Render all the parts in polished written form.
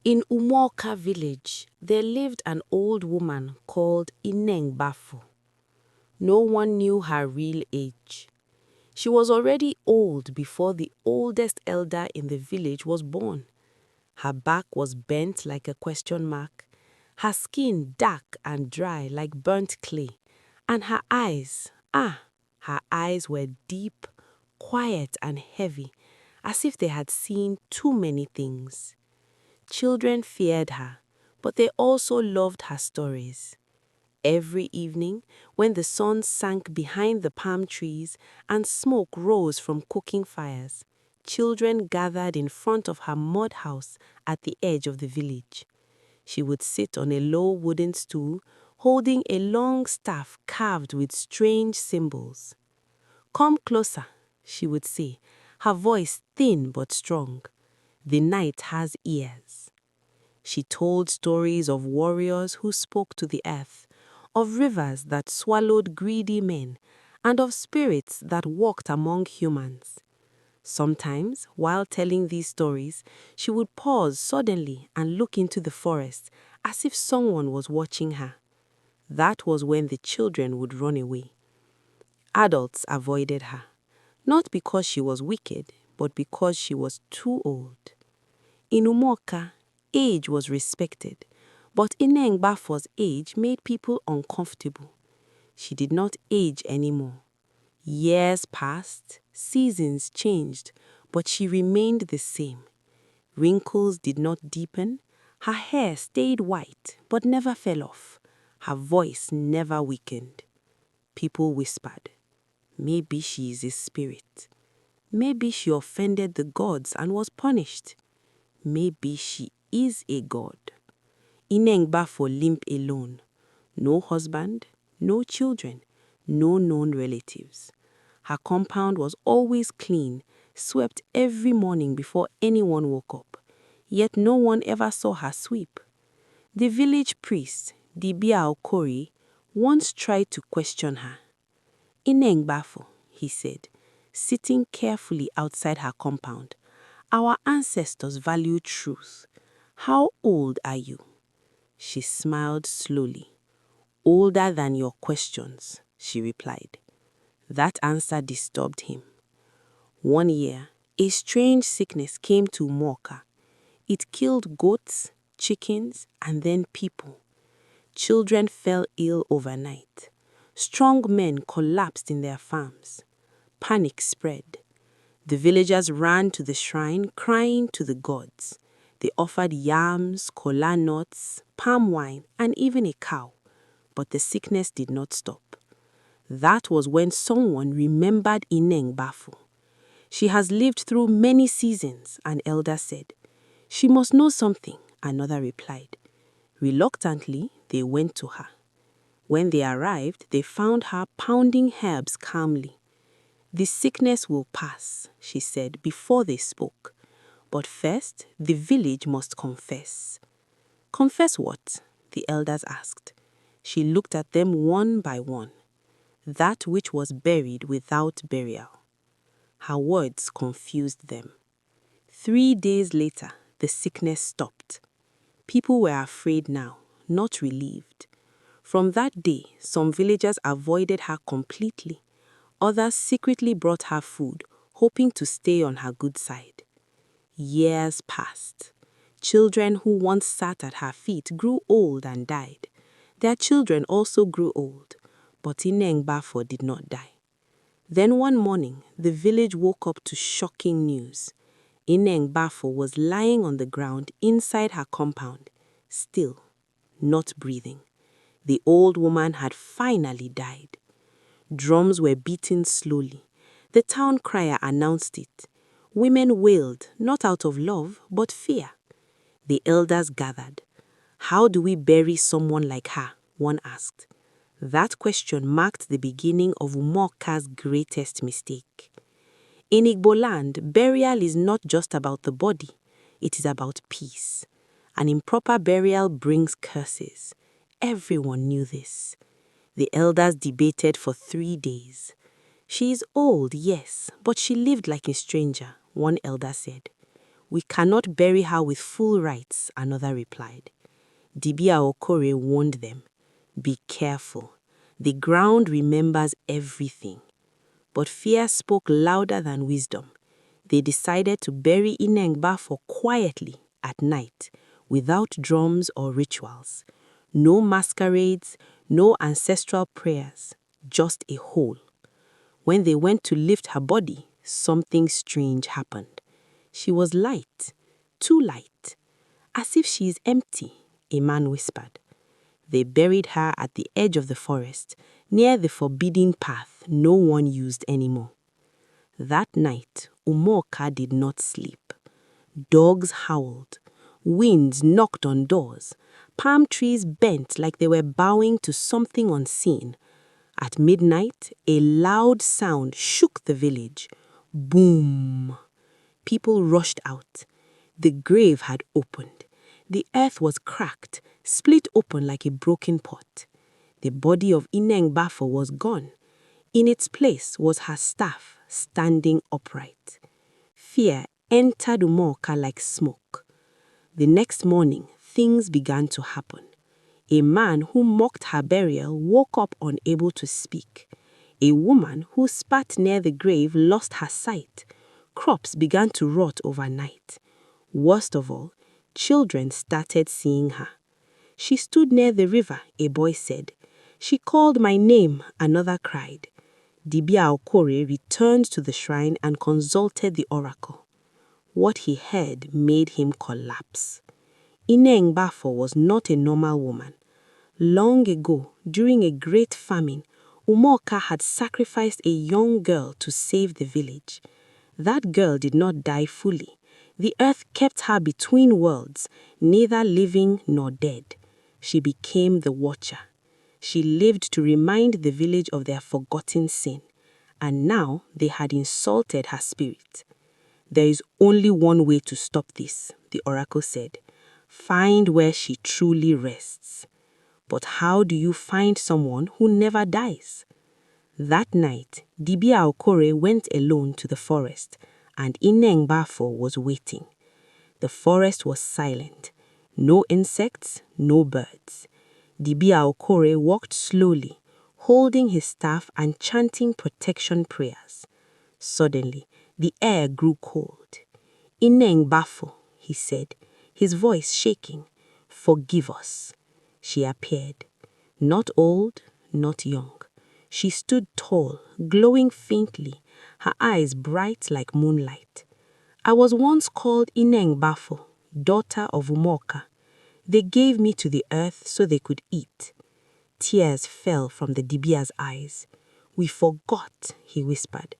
In Umuoka village, there lived an old woman called Nne Mgbafọ. No one knew her real age. She was already old before the oldest elder in the village was born. Her back was bent like a question mark, her skin dark and dry like burnt clay, and her eyes were deep, quiet and heavy, as if they had seen too many things. Children feared her, but they also loved her stories. Every evening, when the sun sank behind the palm trees and smoke rose from cooking fires, children gathered in front of her mud house at the edge of the village. She would sit on a low wooden stool, holding a long staff carved with strange symbols. "Come closer," she would say, her voice thin but strong. "The night has ears." She told stories of warriors who spoke to the earth, of rivers that swallowed greedy men, and of spirits that walked among humans. Sometimes, while telling these stories, she would pause suddenly and look into the forest as if someone was watching her. That was when the children would run away. Adults avoided her, not because she was wicked, but because she was too old. In Umuoka, age was respected, but Nne Mgbafọ's age made people uncomfortable. She did not age anymore. Years passed, seasons changed, but she remained the same. Wrinkles did not deepen, her hair stayed white but never fell off, her voice never weakened. People whispered, "Maybe she is a spirit. Maybe she offended the gods and was punished. Maybe she is a god." Nne Mgbafọ limped alone. No husband, no children, no known relatives. Her compound was always clean, swept every morning before anyone woke up. Yet no one ever saw her sweep. The village priest, Dibia Okori, once tried to question her. "Nne Mgbafọ," he said, sitting carefully outside her compound, "our ancestors valued truth. How old are you?" She smiled slowly. "Older than your questions," she replied. That answer disturbed him. One year, a strange sickness came to Umuoka. It killed goats, chickens, and then people. Children fell ill overnight. Strong men collapsed in their farms. Panic spread. The villagers ran to the shrine, crying to the gods. They offered yams, kola nuts, palm wine, and even a cow. But the sickness did not stop. That was when someone remembered Nne Mgbafọ. "She has lived through many seasons," an elder said. "She must know something," another replied. Reluctantly, they went to her. When they arrived, they found her pounding herbs calmly. "The sickness will pass," she said before they spoke. "But first, the village must confess." "Confess what?" the elders asked. She looked at them one by one. "That which was buried without burial." Her words confused them. 3 days later, the sickness stopped. People were afraid now, not relieved. From that day, some villagers avoided her completely. Others secretly brought her food, hoping to stay on her good side. Years passed. Children who once sat at her feet grew old and died. Their children also grew old, but Nne Mgbafọ did not die. Then one morning, the village woke up to shocking news. Nne Mgbafọ was lying on the ground inside her compound, still, not breathing. The old woman had finally died. Drums were beaten slowly. The town crier announced it. Women wailed, not out of love, but fear. The elders gathered. "How do we bury someone like her?" one asked. That question marked the beginning of Umuoka's greatest mistake. In Igbo land, burial is not just about the body, it is about peace. An improper burial brings curses. Everyone knew this. The elders debated for 3 days. "She is old, yes, but she lived like a stranger," one elder said. "We cannot bury her with full rites," another replied. Dibia Okore warned them, "Be careful. The ground remembers everything." But fear spoke louder than wisdom. They decided to bury Nne Mgbafọ quietly at night, without drums or rituals. No masquerades, no ancestral prayers, just a hole. When they went to lift her body, something strange happened. She was light, too light, as if she is empty, a man whispered. They buried her at the edge of the forest, near the forbidden path no one used anymore. That night, Umuoka did not sleep. Dogs howled. Winds knocked on doors. Palm trees bent like they were bowing to something unseen. At midnight, a loud sound shook the village. Boom! People rushed out. The grave had opened. The earth was cracked, split open like a broken pot. The body of Nne Mgbafọ was gone. In its place was her staff, standing upright. Fear entered Umuoka like smoke. The next morning, things began to happen. A man who mocked her burial woke up unable to speak. A woman who spat near the grave lost her sight. Crops began to rot overnight. Worst of all, children started seeing her. She stood near the river, a boy said. She called my name, another cried. Dibia Okore returned to the shrine and consulted the oracle. What he heard made him collapse. Nne Mgbafọ was not a normal woman. Long ago, during a great famine, Umuoka had sacrificed a young girl to save the village. That girl did not die fully. The earth kept her between worlds, neither living nor dead. She became the watcher. She lived to remind the village of their forgotten sin, and now they had insulted her spirit. There is only one way to stop this, the oracle said. Find where she truly rests. But how do you find someone who never dies? That night, Dibia Okore went alone to the forest, and Nne Mgbafọ was waiting. The forest was silent. No insects, no birds. Dibia Okore walked slowly, holding his staff and chanting protection prayers. Suddenly, the air grew cold. Nne Mgbafọ, he said, his voice shaking, forgive us. She appeared. Not old, not young. She stood tall, glowing faintly, her eyes bright like moonlight. I was once called Nne Mgbafọ, daughter of Umuoka. They gave me to the earth so they could eat. Tears fell from the Dibia's eyes. We forgot, he whispered.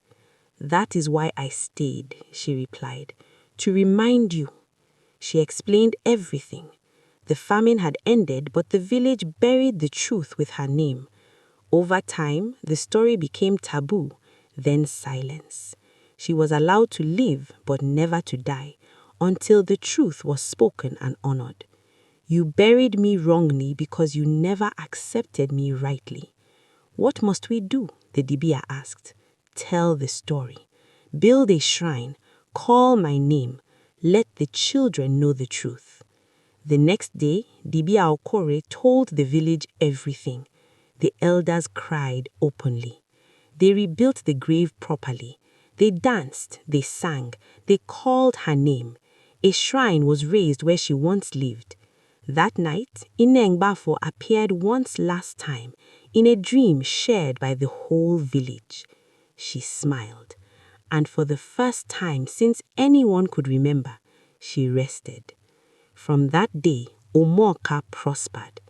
That is why I stayed, she replied, to remind you. She explained everything. The famine had ended, but the village buried the truth with her name. Over time, the story became taboo, then silence. She was allowed to live, but never to die, until the truth was spoken and honored. You buried me wrongly because you never accepted me rightly. What must we do? The Dibia asked. Tell the story. Build a shrine. Call my name. Let the children know the truth. The next day, Dibia Okore told the village everything. The elders cried openly. They rebuilt the grave properly. They danced, they sang, they called her name. A shrine was raised where she once lived. That night, Nne Mgbafọ appeared once last time, in a dream shared by the whole village. She smiled, and for the first time since anyone could remember, she rested. From that day, Umuoka prospered.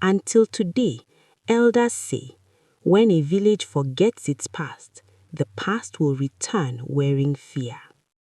Until today, elders say, when a village forgets its past, the past will return wearing fear.